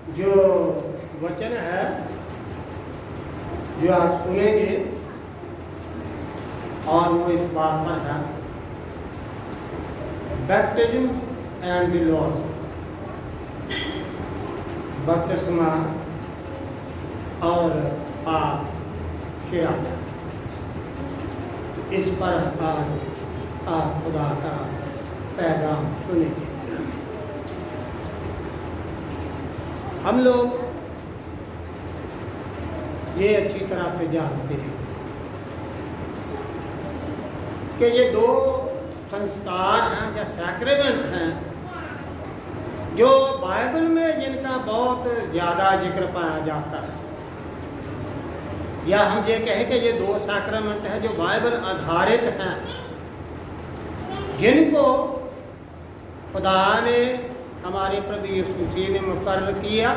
जो वचन है जो आप सुनेंगे और वो इस बात पर है, बैप्टिज्म एंड द लॉस, बपतिस्मा और पाप शिरा। इस पर आज आप खुदा का पैगाम सुनेंगे। हम लोग ये अच्छी तरह से जानते हैं कि ये दो संस्कार हैं या सैक्रेमेंट हैं जो बाइबल में जिनका बहुत ज़्यादा जिक्र पाया जाता है, या हम ये कहें कि ये दो सैक्रेमेंट हैं जो बाइबल आधारित हैं, जिनको खुदा ने हमारे प्रभु यीशु मसीह ने मुकर्रर किया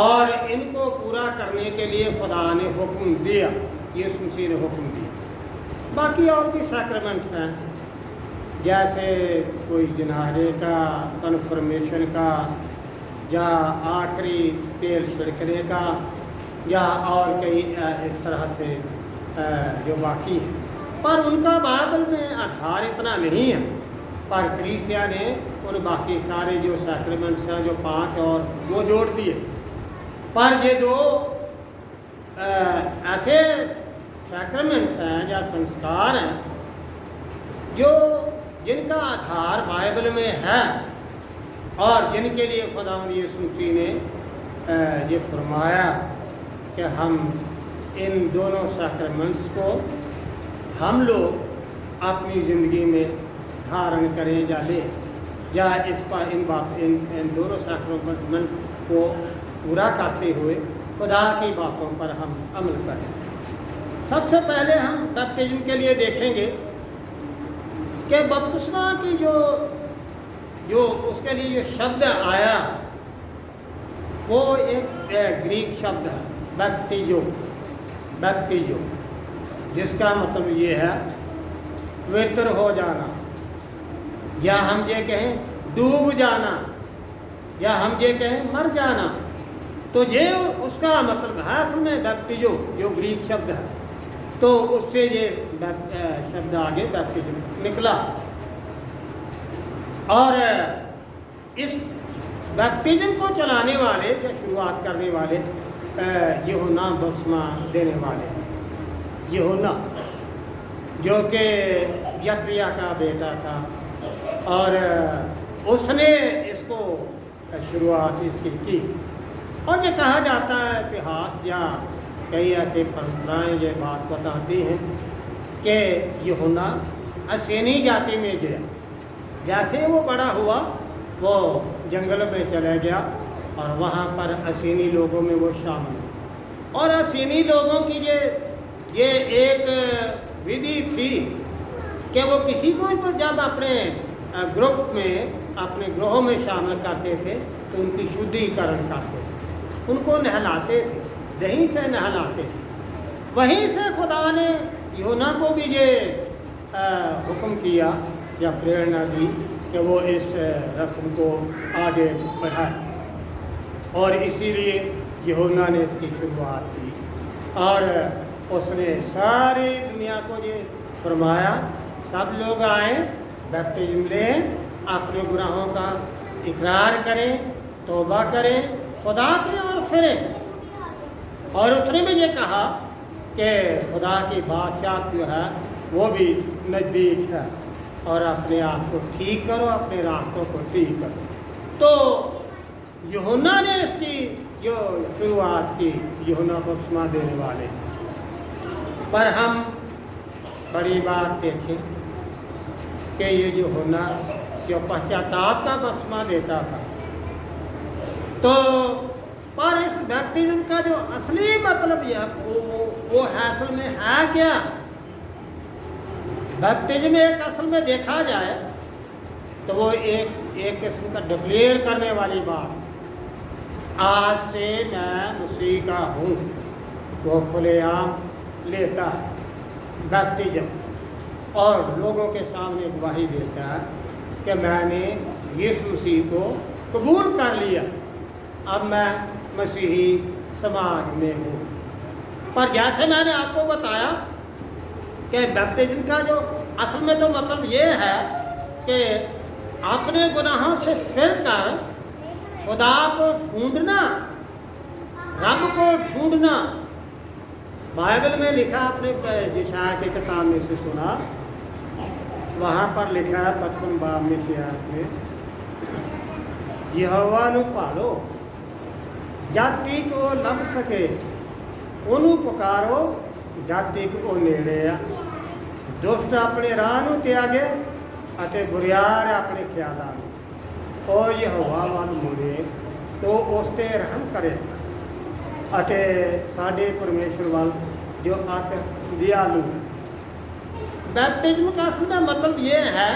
और इनको पूरा करने के लिए खुदा ने हुक्म दिया, यीशु मसीह ने हुक्म दिया। बाकी और भी सैक्रेमेंट हैं, जैसे कोई जनाजे का, कन्फर्मेशन का, या आखिरी तेल छिड़कने का, या और कई इस तरह से जो बाकी है, पर उनका बाइबल में आधार इतना नहीं है। पर कलीसिया ने उन बाकी सारे जो सैक्रेमेंट्स हैं, जो 5 और वो जोड़ दिए। पर ये दो ऐसे सैक्रेमेंट हैं या संस्कार हैं जो जिनका आधार बाइबल में है और जिनके लिए खुदा यीशु मसीह ने ये फरमाया कि हम इन दोनों सैक्रेमेंट्स को हम लोग अपनी ज़िंदगी में धारण करें या लें, या इस पर इन दोनों सैक्रेमेंट को पूरा करते हुए खुदा की बातों पर हम अमल करें। सबसे पहले हम बैप्टिज्म के लिए देखेंगे कि बपतिस्मा की जो उसके लिए जो शब्द आया वो एक ग्रीक शब्द है, बैप्टिजो, जिसका मतलब ये है पवित्र हो जाना, या हम ये कहें डूब जाना, या हम ये कहें मर जाना। तो ये उसका मतलब है असल में बैप्टिजो, जो ग्रीक शब्द है, तो उससे ये शब्द आगे बैप्टिज्म निकला। और इस बैप्टिज्म को चलाने वाले या शुरुआत करने वाले यूहन्ना बपतिस्मा देने वाले यूहन्ना, जो कि जकरिया का बेटा था, और उसने इसको शुरुआत इसकी की। और ये कहा जाता है, इतिहास या कई ऐसे परंपराएं ये बात बताती हैं कि यूहन्ना असेनी जाति में गया। जैसे वो बड़ा हुआ वो जंगल में चला गया और वहाँ पर असीनी लोगों में वो शामिल हुआ। और असीनी लोगों की ये एक विधि थी कि वो किसी को जब अपने ग्रुप में, अपने ग्रोह में शामिल करते थे तो उनकी शुद्धिकरण करते थे, उनको नहलाते थे, दही से नहलाते थे। वहीं से खुदा ने यूहन्ना को भी ये हुक्म किया या प्रेरणा दी कि वो इस रस्म को आगे बढ़ाए, और इसीलिए यूहन्ना ने इसकी शुरुआत की। और उसने सारी दुनिया को ये फरमाया, सब लोग आए, बैप्टिज्म लें, अपने गुनाहों का इकरार करें, तौबा करें, खुदा की ओर फिरें। और उसने भी ये कहा कि खुदा की बादशाह जो है वो भी नज़दीक है, और अपने आप को ठीक करो, अपने रास्तों को ठीक करो। तो यूहन्ना ने इसकी जो शुरुआत की, यूहन्ना बपतिस्मा देने वाले। पर हम बड़ी बात देखें कि ये यूहन्ना जो पश्चाताप का बपतिस्मा देता था, तो पर इस बैप्टिज्म का जो असली मतलब यह वो है असल में है क्या? बैप्टिज्म एक असल में देखा जाए तो वो एक किस्म का डिक्लेयर करने वाली बात, आज से मैं मसीह का हूँ, वो खुलेआम लेता है बैप्टिज्म, और लोगों के सामने गवाही देता है कि मैंने यीशु मसीह को कबूल कर लिया, अब मैं मसीही समाज में हूँ। पर जैसे मैंने आपको बताया कि बैप्टिज्म का जो असल में तो मतलब ये है कि अपने गुनाहों से फिर कर खुदा को ढूंढना, रब को ढूंढना। बाइबल में लिखा, आपने यशायाह की किताब में से सुना, वहाँ पर लिखा है 55 बाब में सियात में, यहोवा नू भालो जाति को लभ सके, ओनू पुकारो जाति को नेड़े आ। दुष्ट अपने राह नू त्यागे अते बुरियार अपने ख्यालां नू, ओ यहोवा वल मुड़े तो उस ते रहम करे अते साडे परमेश्वर वल जो अत दयालु। बैप्टिज्म का असल में मतलब ये है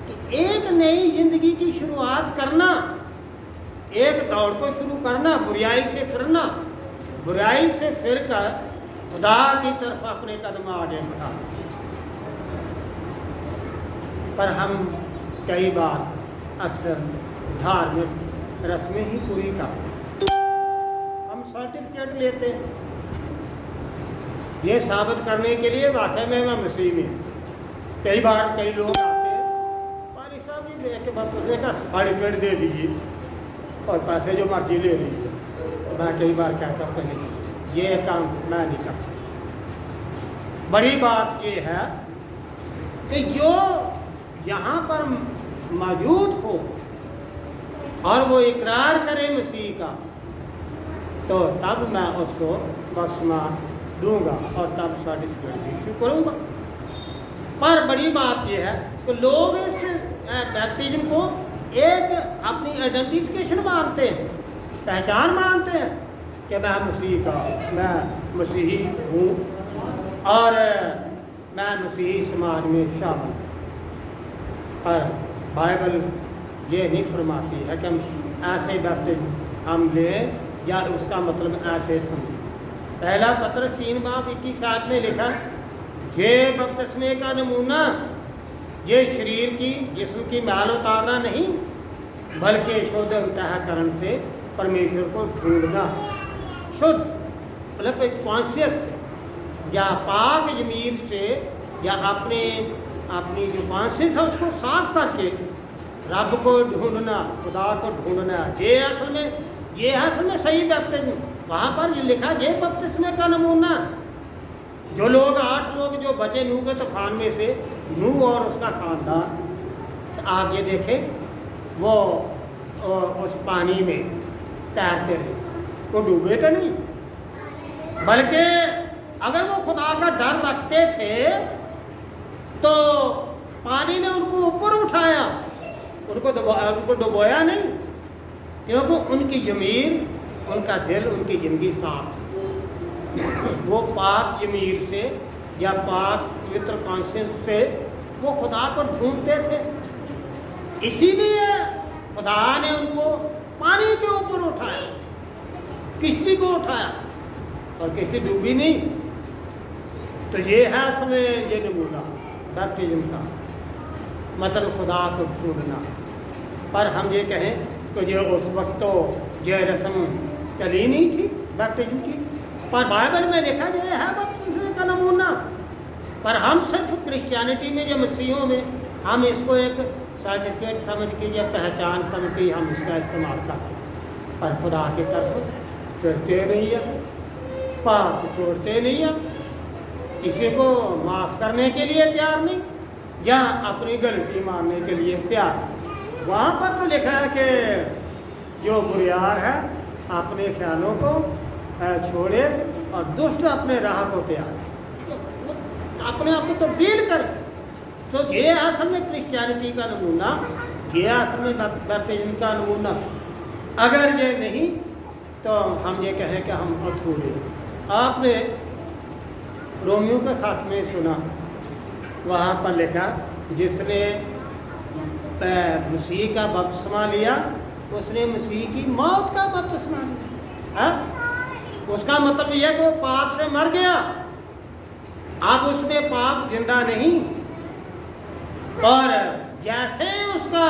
कि एक नई जिंदगी की शुरुआत करना, एक दौड़ को शुरू करना, बुराई से फिरना, बुराई से फिर कर खुदा की तरफ अपने कदम आगे बढ़ाना। पर हम कई बार अक्सर धार्मिक रस्में ही पूरी करते, हम सर्टिफिकेट लेते हैं ये साबित करने के लिए वाकई में मैं मसीह में। कई बार कई लोग आते हैं, पारी साहब जी लेके बच्चे का सर्टिफिकेट दे दीजिए और पैसे जो मर्जी ले लीजिए। मैं कई बार कहता हूँ नहीं, ये काम मैं नहीं कर सकता। बड़ी बात ये है कि जो यहाँ पर मौजूद हो और वो इकरार करे मसीह का, तो तब मैं उसको बपतिस्मा दूंगा और तब सर्टिफिकेट इशू करूँगा। पर बड़ी बात यह है कि लोग इस बैप्टिज्म को एक अपनी आइडेंटिफिकेशन मानते हैं, पहचान मानते हैं कि मैं मसीह का, मैं मसीही हूँ और मैं मसीही समाज में शामिल हूँ। पर बाइबल ये नहीं फरमाती है कि हम ऐसे बैप्टिज्म हम लें या उसका मतलब ऐसे समझें। पहला पत्रस 3 बाब 21 आयत में लिखा, ये बपतिस्मे का नमूना ये शरीर की जिस्म की मैल उतारना नहीं, बल्कि शुद्ध अंतःकरण से परमेश्वर को ढूंढना। शुद्ध मतलब कॉन्शियस से या पाक जमीर से, या अपनी जो कॉन्शियस है उसको साफ करके रब को ढूंढना, खुदा को ढूंढना। ये असल में सही बैप्टिज्म। वहाँ पर ये लिखा, ये बपतिस्मे का नमूना। जो लोग 8 लोग जो बचे नूह के तूफान में से, नूह और उसका खानदान, तो आप ये देखें वो उस पानी में तैरते रहे, वो डूबे तो नहीं, बल्कि अगर वो खुदा का डर रखते थे तो पानी ने उनको ऊपर उठाया, उनको डुबोया नहीं, क्योंकि उनकी ज़मीर, उनका दिल, उनकी ज़िंदगी साफ थी। वो पाक ज़मीर से या पाक पवित्र कॉन्शियस से वो खुदा को ढूंढते थे। इसीलिए खुदा ने उनको पानी के ऊपर उठाया, किश्ती को उठाया, और किश्ती डूबी नहीं। तो ये है असमें ये नमूना बैप्टिज्म का मतलब, खुदा को ढूंढना। पर हम ये कहें तो ये उस वक्त तो ये रस्म चली नहीं थी बैप्टिज्म की, पर बाइबल में लिखा गया है बपतिस्मे का नमूना। पर हम सिर्फ क्रिश्चियनिटी में, जो मसीहों में, हम इसको एक सर्टिफिकेट समझ के या पहचान समझ के हम इसका इस्तेमाल करते हैं। पर खुदा की तरफ फिरते नहीं है, पाप छोड़ते नहीं है, किसी को माफ़ करने के लिए तैयार नहीं, या अपनी गलती मानने के लिए तैयार। वहाँ पर तो लिखा है कि जो बुरियार है अपने ख्यालों को छोड़े और दुष्ट अपने राह को त्यागे, तो अपने आप को तब्दील करे। तो ये असल में क्रिश्चियनिटी का नमूना, ये असल में बैप्टिज्म का नमूना। अगर ये नहीं तो हम ये कहें कि हम अधूरे। आपने रोमियो के खात में सुना, वहाँ पर लिखा, जिसने मसीह का बपतिस्मा लिया उसने मसीह की मौत का बपतिस्मा लिया। उसका मतलब यह कि वो पाप से मर गया, अब उसमें पाप जिंदा नहीं। और जैसे उसका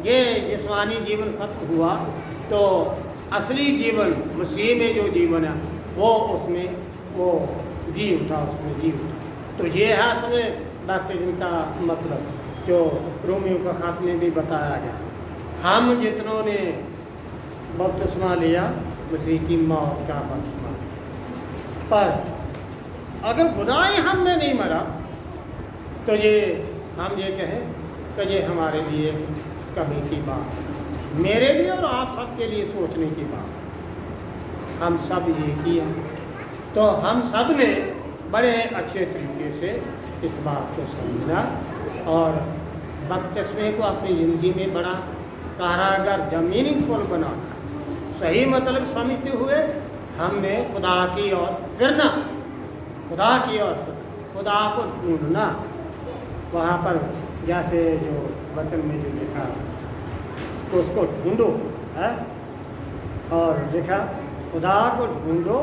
ये जिस्मानी जीवन खत्म हुआ तो असली जीवन मसीह में जो जीवन है वो उसमें वो जी उठा, उसमें जी उठा। तो ये है उसमें बैप्टिज्म का मतलब, जो रोमियो का खात में भी बताया गया। हम जितनों ने बपतिस्मा लिया मसीह की मौत का बपतिस्मा, पर अगर गुनाह हम में नहीं मरा तो ये हम ये कहें कि ये हमारे लिए कमी की बात है, मेरे लिए और आप सब के लिए सोचने की बात। हम सब ये किया, तो हम सब ने बड़े अच्छे तरीके से इस बात को समझना और बपतिस्मे को अपनी ज़िंदगी में बड़ा कारागर या मीनिंगफुल बनाना, सही मतलब समझते हुए हमने खुदा की ओर फिरना, खुदा की ओर खुदा को ढूंढना। वहाँ पर जैसे जो वचन में जो लिखा तो उसको ढूंढो है, और लिखा खुदा को ढूंढो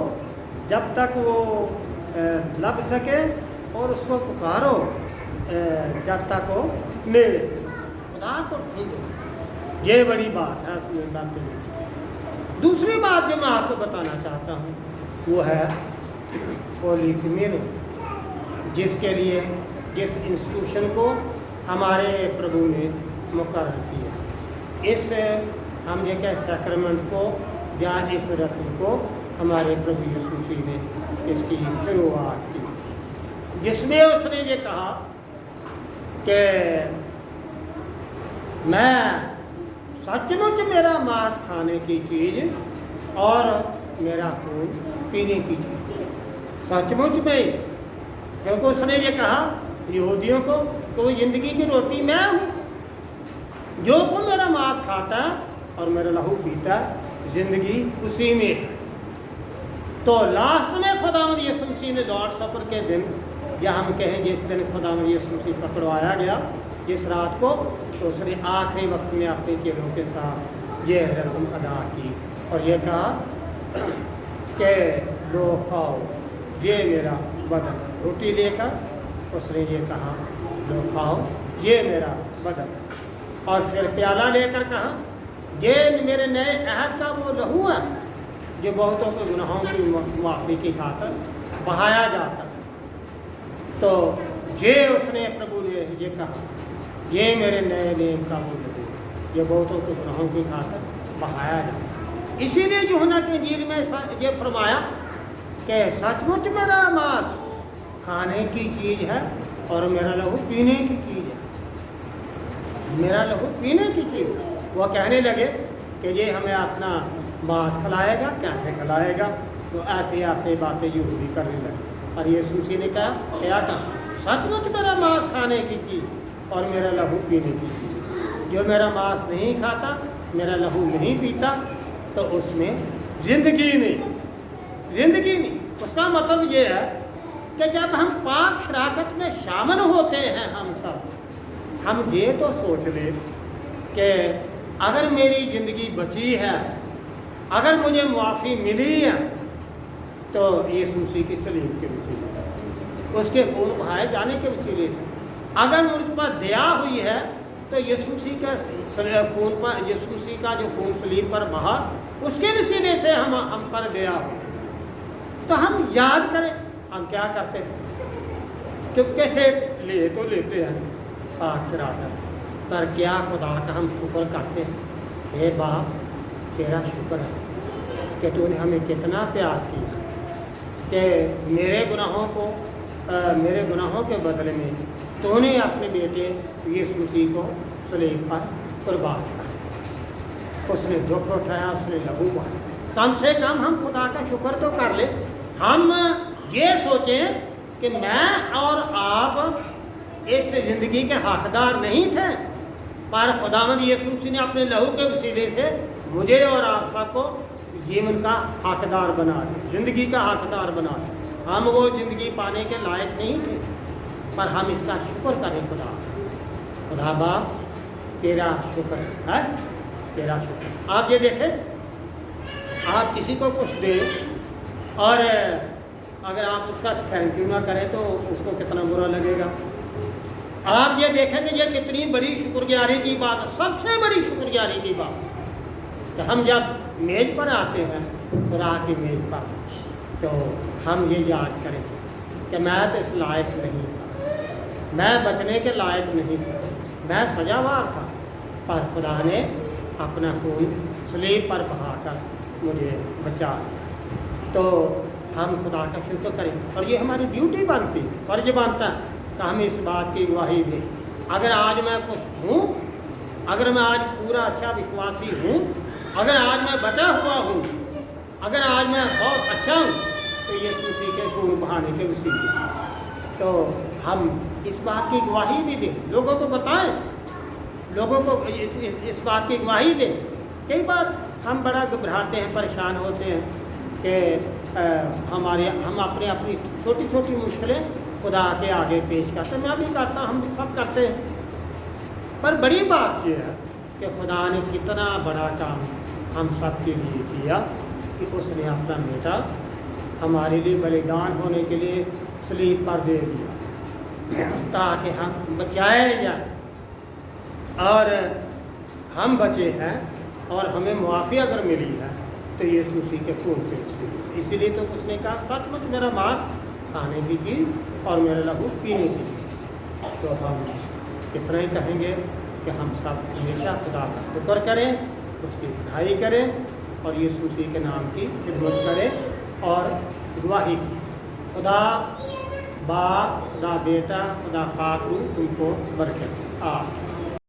जब तक वो लग सके और उसको पुकारो जब तक वो नेड़े। खुदा को ढूंढो, ये बड़ी बात है उसमें बैप्टिज्म। दूसरी बात जो मैं आपको बताना चाहता हूँ वो है होली कम्युनियन, जिसके लिए जिस इंस्टीट्यूशन को हमारे प्रभु ने मुकर्रर किया। इस हम ये कह सैक्रमेंट को या इस रस्म को हमारे प्रभु यीशु मसीह ने इसकी शुरुआत की, जिसमें उसने ये कहा कि मैं सचमुच मेरा मांस खाने की चीज़ और मेरा खून पीने की चीज़, सचमुच में, क्योंकि उसने ये कहा यहूदियों को तो ज़िंदगी की रोटी मैं हूँ, जो को मेरा मांस खाता है और मेरा लहू पीता है ज़िंदगी उसी में है। तो लास्ट में खुदावंद यीशु मसीह ने लॉर्ड सफर के दिन, या हम कहें जिस दिन खुदावंद यीशु मसीह पकड़वाया गया जिस रात को, तो उसने आखिरी वक्त में अपने चेलों के साथ ये रस्म अदा की और ये कहा कि लो खाओ ये मेरा बदन, रोटी लेकर उसने ये कहा लो खाओ ये मेरा बदन, और फिर प्याला लेकर कहा ये मेरे नए अहद का वो लहू है जो बहुतों के गुनाहों की माफ़ी की खातर बहाया जाता है। तो ये उसने प्रभु ने ये कहा ये मेरे नए नेम का वो लहू ये बहुतों के गुनाहों की खातर बहाया जाता है। इसीलिए यूहन्ना की इंजील में ये फरमाया कि सचमुच मेरा मांस खाने की चीज़ है और मेरा लहू पीने की चीज़ है, मेरा लहू पीने की चीज़। वह कहने लगे कि ये हमें अपना मांस खिलाएगा, कैसे खिलाएगा? तो ऐसे ऐसे बातें यहूदी करने लगे। और यीशु मसीह ने कहा क्या कहा, सचमुच मेरा मांस खाने की चीज़ और मेरा लहू पीने की चीज़। जो मेरा मांस नहीं खाता, मेरा लहू नहीं पीता, तो उसमें ज़िंदगी नहीं। उसका मतलब ये है कि जब हम पाक शराकत में शामिल होते हैं हम सब, हम ये तो सोच लें कि अगर मेरी ज़िंदगी बची है, अगर मुझे मुआफ़ी मिली है, तो यीशु मसीह की सलीब के वसीले से, उसके खून बहाए जाने के वसीले से। अगर मुझ पर दया हुई है तो यीशु मसीह का खून पर, यीशु मसीह का जो खून सलीब पर बहा, उसके वसीले से हम पर दया हो। तो हम याद करें हम क्या करते हैं, चुपके से ले तो लेते हैं आखिर पर क्या खुदा का हम शुक्र करते हैं, हे बाप तेरा शुक्र है कि तूने हमें कितना प्यार किया कि मेरे गुनाहों के बदले में तूने अपने बेटे यीशु मसीह को सलीब पर कुर्बान कर, उसने दुख उठाया, उसने लहू बहाया। कम से कम हम खुदा का शुक्र तो कर ले। हम ये सोचें कि मैं और आप इस ज़िंदगी के हकदार नहीं थे, पर खुदावंद यीशु मसीह ने अपने लहू के वसीले से मुझे और आप सबको जीवन का हकदार बना दिया, ज़िंदगी का हकदार बना दिया। हम वो ज़िंदगी पाने के लायक नहीं थे, पर हम इसका शुक्र करें। खुदा बाप तेरा शुक्र है, तेरा शुक्र। आप ये देखें, आप किसी को कुछ दें और अगर आप उसका थैंक यू ना करें तो उसको कितना बुरा लगेगा। आप ये देखें कि ये कितनी बड़ी शुक्रगुजारी की बात है, सबसे बड़ी शुक्रगुजारी की बात। तो हम जब मेज़ पर आते हैं खुदा की मेज़ पर, तो हम ये याद करें कि मैं तो इस लायक नहीं था, मैं बचने के लायक नहीं था, मैं सजावार था, पर खुदा ने अपना खून सलीब पर बहाकर मुझे बचा लिया। तो हम खुदा का शुक्र करें और ये हमारी ड्यूटी बनती है, फ़र्ज बनता है कि हम इस बात की गवाही दें। अगर आज मैं कुछ हूँ, अगर मैं आज पूरा अच्छा विश्वासी हूँ, अगर आज मैं बचा हुआ हूँ, अगर आज मैं बहुत अच्छा हूँ, तो ये उसी के खून बहाने के उसी के। तो हम इस बात की गवाही भी दें, लोगों को बताएं, लोगों को इस बात की गवाही दें। कई बार हम बड़ा घबराते हैं, परेशान होते हैं कि हम अपनी छोटी छोटी मुश्किलें खुदा के आगे पेश करते हैं। मैं भी करता, हम भी सब करते हैं। पर बड़ी बात यह है कि खुदा ने कितना बड़ा काम हम सब के लिए किया कि उसने अपना बेटा हमारे लिए बलिदान होने के लिए सलीब पर दे दिया ताकि हम बचाए जाए, और हम बचे हैं और हमें मुआफ़ी अगर मिली है तो ये उसी के खून के वसीले। इसीलिए तो उसने कहा सचमुच मेरा मांस खाने की चीज़ और मेरा लहू पीने की चीज़। तो हम इतना ही कहेंगे कि हम सब हमेशा खुदा का शुक्र करें, उसकी बड़ाई करें और यीशु मसीह के नाम की खिदमत करें और गवाही। खुदा बाप, खुदा बेटा, खुदा पाक रूह तुमको बरकत।